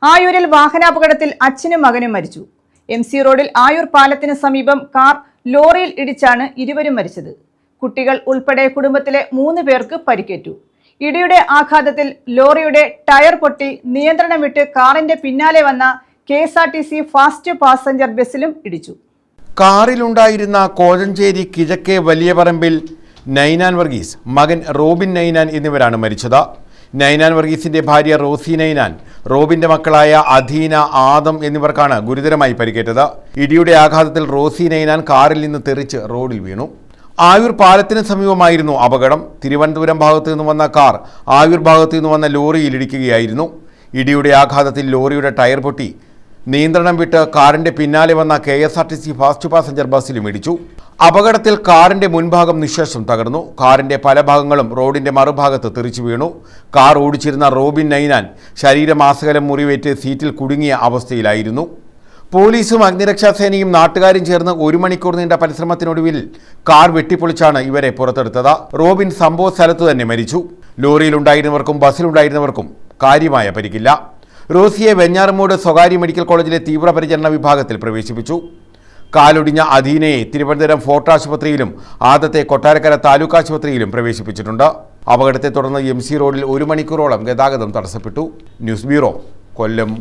ആയൂരിൽ വാഹനാപകടത്തിൽ അച്ഛനും മകനും മരിച്ചു. MC റോഡിൽ ആയൂർ പാലത്തിന് സമീപം കാർ ലോറിയിൽ ഇടിച്ചാണ് ഇരുവരും മരിച്ചത്. കുട്ടികൾ ഉൾപ്പെടെ കുടുംബത്തിലെ 3 പേർക്ക് പരിക്കേറ്റു. ഇടിയുടെ ആഘാതത്തിൽ ലോറിയുടെ ടയർ പൊട്ടി നിയന്ത്രണം വിട്ട് കാറിന്റെ പിന്നാലെ വന്ന KSRTC ഫാസ്റ്റ് പാസഞ്ചർ ബസ്സിലും ഇടിച്ചു. കാറിലുണ്ടായിരുന്ന കോഴഞ്ചേരി കിഴക്കേ വലിയപറമ്പിൽ നൈനാൻ വർഗീസ്, മകൻ റോബിൻ നൈനാൻ എന്നിവരാണ് മരിച്ചത്. നൈനാൻ വർഗീസിന്റെ ഭാര്യ റോസി നൈനാൻ, റോബിന്റെ മക്കളായ അധീന, ആദം എന്നിവർക്കാണ് ഗുരുതരമായി പരിക്കേറ്റത്. ഇടിയുടെ ആഘാതത്തിൽ റോസി നൈനാൻ കാറിൽ നിന്ന് തെറിച്ച് റോഡിൽ വീണു. ആയൂർ പാലത്തിന് സമീപമായിരുന്നു അപകടം. തിരുവനന്തപുരം ഭാഗത്തു നിന്ന് വന്ന കാർ ആയൂർ ഭാഗത്തു നിന്ന് വന്ന ലോറിയിൽ ഇടിക്കുകയായിരുന്നു. ഇടിയുടെ ആഘാതത്തിൽ ലോറിയുടെ ടയർ പൊട്ടി നിയന്ത്രണം വിട്ട് കാറിന്റെ പിന്നാലെ വന്ന KSRTC ഫാസ്റ്റ് പാസഞ്ചർ ബസ്സിലും ഇടിച്ചു. അപകടത്തിൽ കാറിന്റെ മുൻഭാഗം നിശ്ശേഷം തകർന്നു. കാറിന്റെ പല ഭാഗങ്ങളും റോഡിന്റെ മറുഭാഗത്ത് തെറിച്ചു വീണു. കാർ ഓടിച്ചിരുന്ന റോബിൻ നൈനാൻ ശരീരമാസകലം മുറിവേറ്റ് സീറ്റിൽ കുടുങ്ങിയ അവസ്ഥയിലായിരുന്നു. പോലീസും അഗ്നിരക്ഷാസേനയും നാട്ടുകാരും ചേർന്ന് 1 മണിക്കൂർ നീണ്ട പരിശ്രമത്തിനൊടുവിൽ കാർ വെട്ടിപ്പൊളിച്ചാണ് ഇവരെ പുറത്തെടുത്തത്. റോബിൻ സംഭവ സ്ഥലത്ത് തന്നെ മരിച്ചു. ലോറിയിലുണ്ടായിരുന്നവർക്കും ബസ്സിലുണ്ടായിരുന്നവർക്കും കാര്യമായ പരിക്കില്ല. റോസിയെ വെഞ്ഞാറമൂട് സ്വകാര്യ മെഡിക്കൽ കോളേജിലെ തീവ്രപരിചരണ വിഭാഗത്തിൽ പ്രവേശിപ്പിച്ചു. കാലൊടിഞ്ഞ അധീനയെ തിരുവനന്തപുരം ഫോർട്ട് ആശുപത്രിയിലും ആദത്തെ കൊട്ടാരക്കര താലൂക്ക് ആശുപത്രിയിലും പ്രവേശിപ്പിച്ചിട്ടുണ്ട്. അപകടത്തെ തുടർന്ന് MC റോഡിൽ 1 മണിക്കൂറോളം ഗതാഗതം തടസ്സപ്പെട്ടു. ന്യൂസ് ബ്യൂറോ, കൊല്ലം.